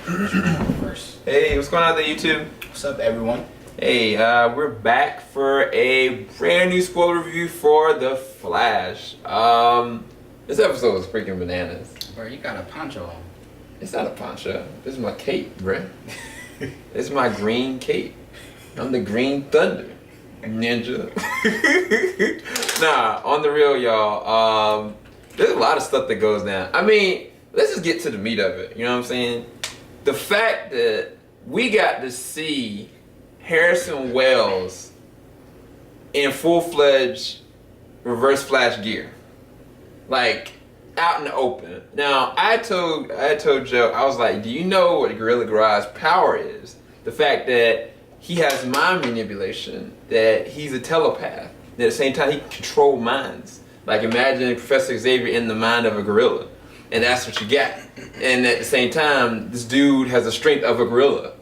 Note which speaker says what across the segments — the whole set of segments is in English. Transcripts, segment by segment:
Speaker 1: First.
Speaker 2: Hey, what's going on there, YouTube?
Speaker 1: What's up, everyone?
Speaker 2: Hey, we're back for a brand new spoiler review for The Flash. This episode was freaking bananas.
Speaker 1: Bro, you got a poncho on.
Speaker 2: It's not a poncho. This is my cape, bruh. It's my green cape. I'm the Green Thunder Ninja. Nah, on the real, y'all. There's a lot of stuff that goes down. I mean, let's just get to the meat of it. You know what I'm saying? The fact that we got to see Harrison Wells in full-fledged Reverse Flash gear, like out in the open. Now, I told Joe, I was like, do you know what Gorilla Grodd's power is? The fact that he has mind manipulation, that he's a telepath, that at the same time he can control minds. Like imagine Professor Xavier in the mind of a gorilla, and that's what you got. And at the same time, this dude has the strength of a gorilla.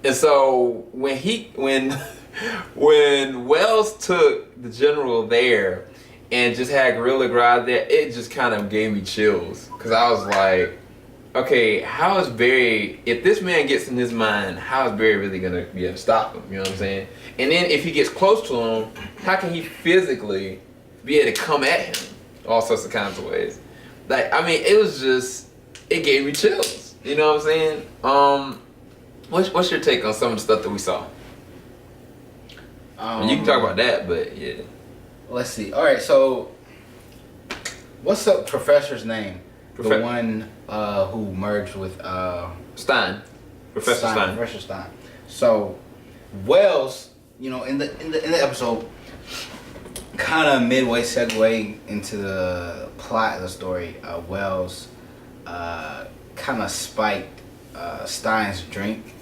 Speaker 2: And so when Wells took the general there and just had Gorilla Grodd there, it just kind of gave me chills. Because I was like, okay, how is Barry, if this man gets in his mind, how is Barry really going to be able to stop him? You know what I'm saying? And then if he gets close to him, how can he physically be able to come at him all sorts of kinds of ways? Like, I mean, it was just, it gave me chills. You know what I'm saying? What's your take on some of the stuff that we saw? You can talk about that, but yeah.
Speaker 1: Let's see. All right, so what's the professor's name? The one who merged with
Speaker 2: Stein, Professor Stein.
Speaker 1: Professor Stein. So Wells, you know, in the episode, kind of midway segue into the plot of the story, Wells kind of spiked Stein's drink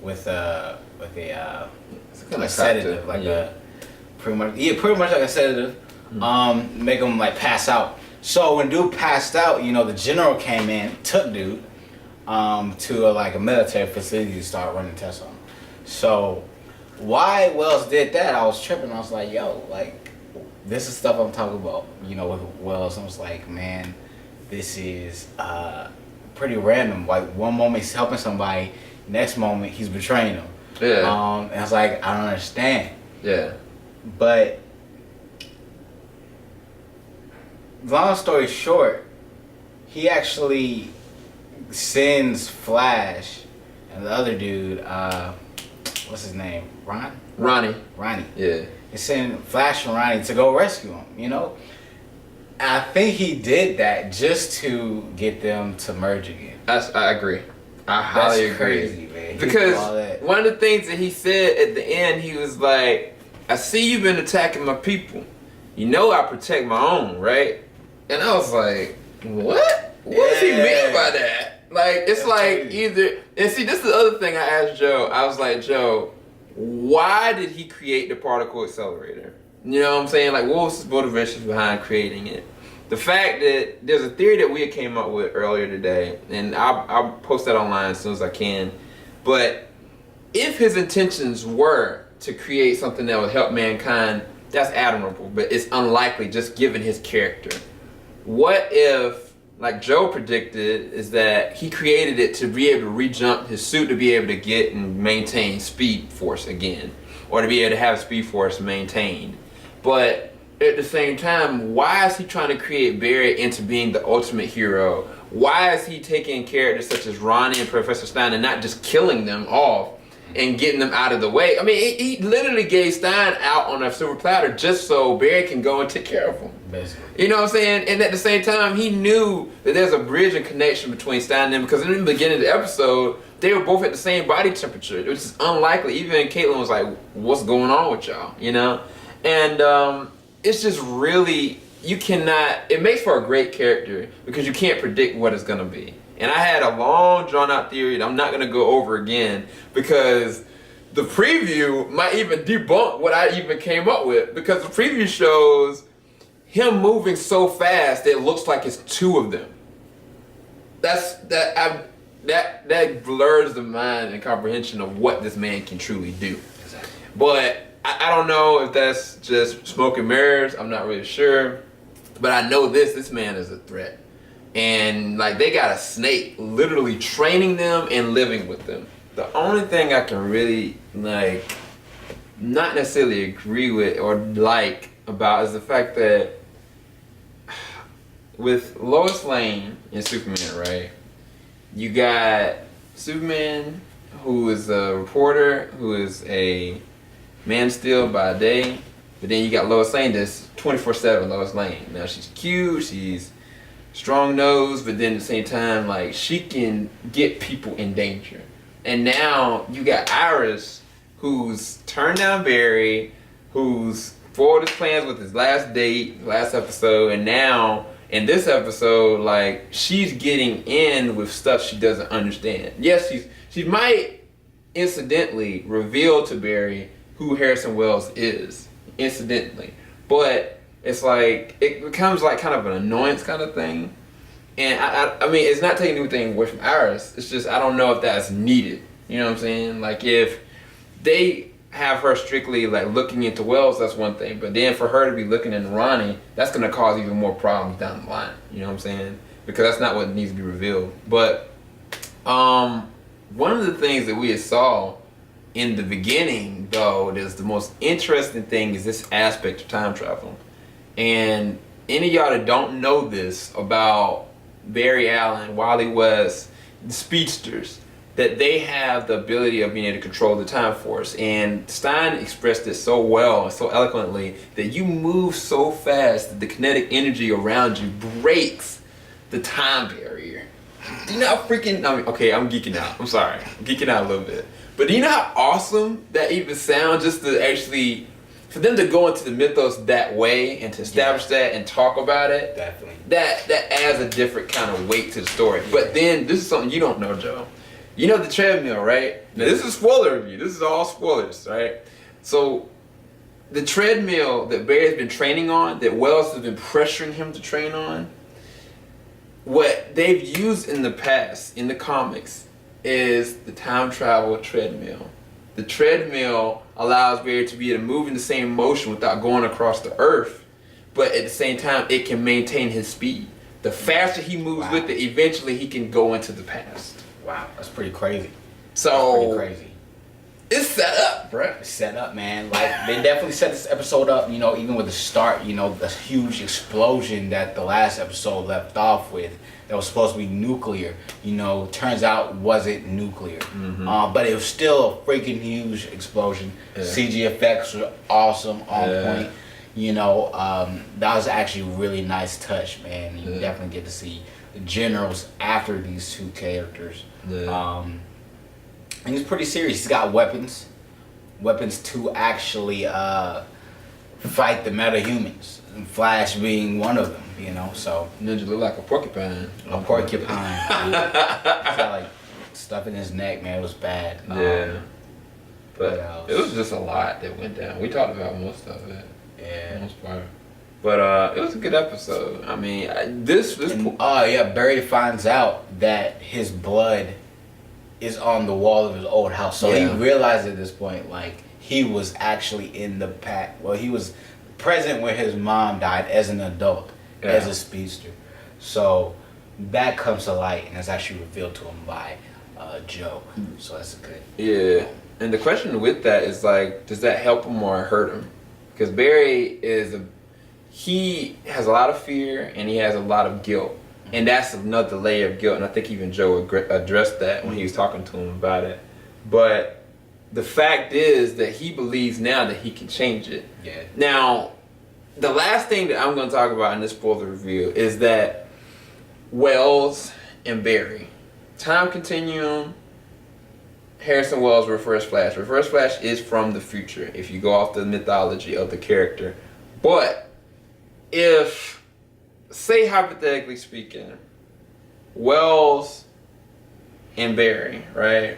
Speaker 1: with a sedative, like a pretty much like a sedative, make him like pass out. So when dude passed out, you know, the general came in, took dude to a military facility to start running tests on him. So why Wells did that, I was tripping. I was like, yo, like this is stuff I'm talking about, you know, with Wells. I was like, man, this is pretty random. Like one moment he's helping somebody, next moment he's betraying them.
Speaker 2: Yeah.
Speaker 1: And I was like, I don't understand.
Speaker 2: Yeah.
Speaker 1: But long story short, he actually sends Flash and the other dude, what's his name? Ronnie.
Speaker 2: Yeah.
Speaker 1: He sent Flash and Ronnie to go rescue him, you know? I think he did that just to get them to merge again.
Speaker 2: I agree. I highly agree.
Speaker 1: Crazy, man.
Speaker 2: Because one of the things that he said at the end, he was like, I see you've been attacking my people. You know I protect my own, right? And I was like, what? What does he mean by that? Like, it's like either... And see, this is the other thing I asked Joe. I was like, Joe, why did he create the particle accelerator? You know what I'm saying? Like, what was his motivation behind creating it? The fact that there's a theory that we came up with earlier today, and I'll post that online as soon as I can. But if his intentions were to create something that would help mankind, that's admirable, but it's unlikely just given his character. What if, like Joe predicted, is that he created it to be able to re-jump his suit to be able to get and maintain Speed Force again, or to be able to have Speed Force maintained. But at the same time, why is he trying to create Barry into being the ultimate hero? Why is he taking characters such as Ronnie and Professor Stein and not just killing them off and getting them out of the way? I mean, he literally gave Stein out on a silver platter just so Barry can go and take care of him.
Speaker 1: Basically.
Speaker 2: You know what I'm saying? And at the same time, he knew that there's a bridge and connection between Stein and them, because in the beginning of the episode, they were both at the same body temperature, which is unlikely. Even Caitlin was like, what's going on with y'all? You know? And it's just really, you cannot, it makes for a great character because you can't predict what it's going to be. And I had a long drawn out theory that I'm not going to go over again because the preview might even debunk what I even came up with, because the preview shows him moving so fast that it looks like it's two of them. That blurs the mind and comprehension of what this man can truly do.
Speaker 1: Exactly.
Speaker 2: But I don't know if that's just smoke and mirrors. I'm not really sure. But I know this man is a threat. And like they got a snake literally training them and living with them. The only thing I can really like not necessarily agree with or like about is the fact that with Lois Lane and Superman, right? You got Superman, who is a reporter, who is a man still by day, but then you got Lois Lane that's 24/7 Lois Lane. Now she's cute, she's strong nosed, but then at the same time, like she can get people in danger. And now you got Iris, who's turned down Barry, who's foiled his plans with his last date, last episode, and now in this episode, like she's getting in with stuff she doesn't understand. Yes, she might incidentally reveal to Barry who Harrison Wells is, incidentally, but it's like it becomes like kind of an annoyance kind of thing. And I mean, it's not taking anything away from Iris. It's just I don't know if that's needed. You know what I'm saying? Like if they have her strictly like looking into Wells, that's one thing. But then for her to be looking into Ronnie, that's gonna cause even more problems down the line. You know what I'm saying? Because that's not what needs to be revealed. But one of the things that we saw in the beginning, though, is the most interesting thing is this aspect of time travel. And any of y'all that don't know this about Barry Allen, Wally West, the speedsters, that they have the ability of being able to control the time force. And Stein expressed it so well and so eloquently that you move so fast that the kinetic energy around you breaks the time barrier. Do you know how freaking, I mean, okay, I'm geeking out. I'm sorry. I'm geeking out a little bit. But do you know how awesome that even sounds, just to actually, for them to go into the mythos that way and to establish that and talk about it?
Speaker 1: Definitely.
Speaker 2: That adds a different kind of weight to the story. But then, this is something you don't know, Joe. You know the treadmill, right? Now, this is a spoiler review. This is all spoilers, right? So, the treadmill that Barry's been training on, that Wells has been pressuring him to train on, what they've used in the past, in the comics, is the time travel treadmill. The treadmill allows Barry to be able to move in the same motion without going across the earth, but at the same time, it can maintain his speed. The faster he moves with it, eventually he can go into the past.
Speaker 1: Wow, that's pretty crazy.
Speaker 2: So
Speaker 1: that's pretty crazy.
Speaker 2: It's set up, bruh.
Speaker 1: It's set up, man. Like they definitely set this episode up. You know, even with the start, you know, the huge explosion that the last episode left off with, that was supposed to be nuclear. You know, turns out wasn't nuclear, but it was still a freaking huge explosion. Yeah. CG effects were awesome, on point. You know, that was actually a really nice touch, man. You definitely get to see the generals after these two characters. And he's pretty serious. He's got weapons to actually fight the metahumans. And Flash being one of them, you know. So
Speaker 2: Ninja look like a porcupine.
Speaker 1: A porcupine. He's got like stuff in his neck, man. It was bad.
Speaker 2: But it was just a lot that went down. We talked about most of it.
Speaker 1: Yeah.
Speaker 2: Most part. But it was a good episode. I mean,
Speaker 1: Barry finds out that his blood is on the wall of his old house. So he realized at this point, like, he was actually in the pack. Well, he was present when his mom died as an adult, as a speedster. So that comes to light, and it's actually revealed to him by Joe. So that's good.
Speaker 2: Yeah. And the question with that is, like, does that help him or hurt him? Because Barry he has a lot of fear and he has a lot of guilt. And that's another layer of guilt. And I think even Joe addressed that when he was talking to him about it. But the fact is that he believes now that he can change it.
Speaker 1: Yeah.
Speaker 2: Now, the last thing that I'm going to talk about in this spoiler review is that Wells and Barry, time continuum, Harrison Wells, Reverse Flash. Reverse Flash is from the future if you go off the mythology of the character. But if, say hypothetically speaking, Wells and Barry, right?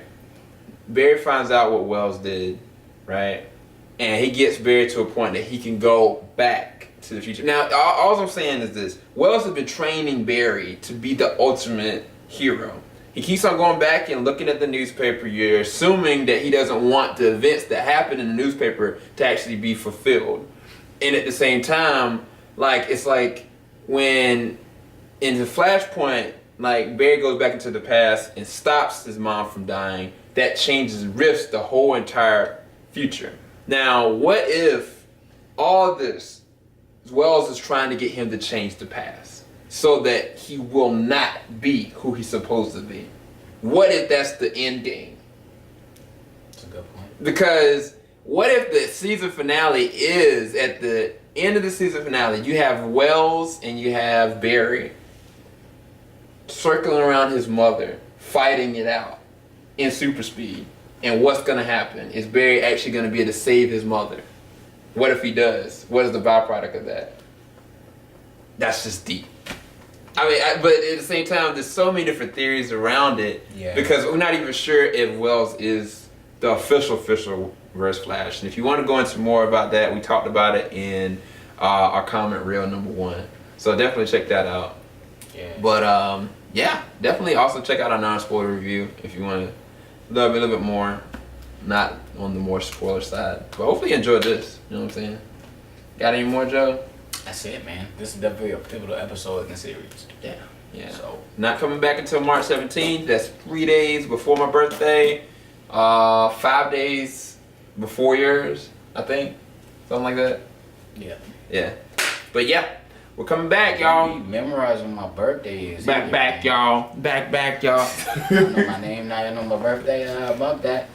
Speaker 2: Barry finds out what Wells did, right? And he gets Barry to a point that he can go back to the future. Now, all I'm saying is this. Wells has been training Barry to be the ultimate hero. He keeps on going back and looking at the newspaper. You're assuming that he doesn't want the events that happen in the newspaper to actually be fulfilled. And at the same time, like, it's like when in the Flashpoint, like Barry goes back into the past and stops his mom from dying. That changes, rifts the whole entire future. Now, what if all this, as well as trying to get him to change the past, so that he will not be who he's supposed to be? What if that's the end game?
Speaker 1: That's a good point.
Speaker 2: Because what if the season finale is at the end of the season finale? You have Wells and you have Barry circling around his mother, fighting it out in super speed. And what's going to happen? Is Barry actually going to be able to save his mother? What if he does? What is the byproduct of that? That's just deep. I mean, but at the same time, there's so many different theories around it.
Speaker 1: Yeah.
Speaker 2: Because we're not even sure if Wells is the official verse Flash. And if you want to go into more about that, we talked about it in our comment reel number 1. So definitely check that out.
Speaker 1: Yeah.
Speaker 2: But yeah, definitely also check out our non-spoiler review if you want to love it a little bit more. Not on the more spoiler side. But hopefully you enjoyed this. You know what I'm saying? Got any more, Joe?
Speaker 1: That's it, man. This is definitely a pivotal episode in the series.
Speaker 2: Yeah. Yeah.
Speaker 1: So
Speaker 2: Not coming back until March 17th. That's 3 days before my birthday. 5 days before yours, I think. Something like that.
Speaker 1: yeah.
Speaker 2: Yeah. But yeah, we're coming back, y'all.
Speaker 1: Memorizing my birthday is
Speaker 2: Back, y'all. Back, y'all.
Speaker 1: I know my name now. I know my birthday. About that.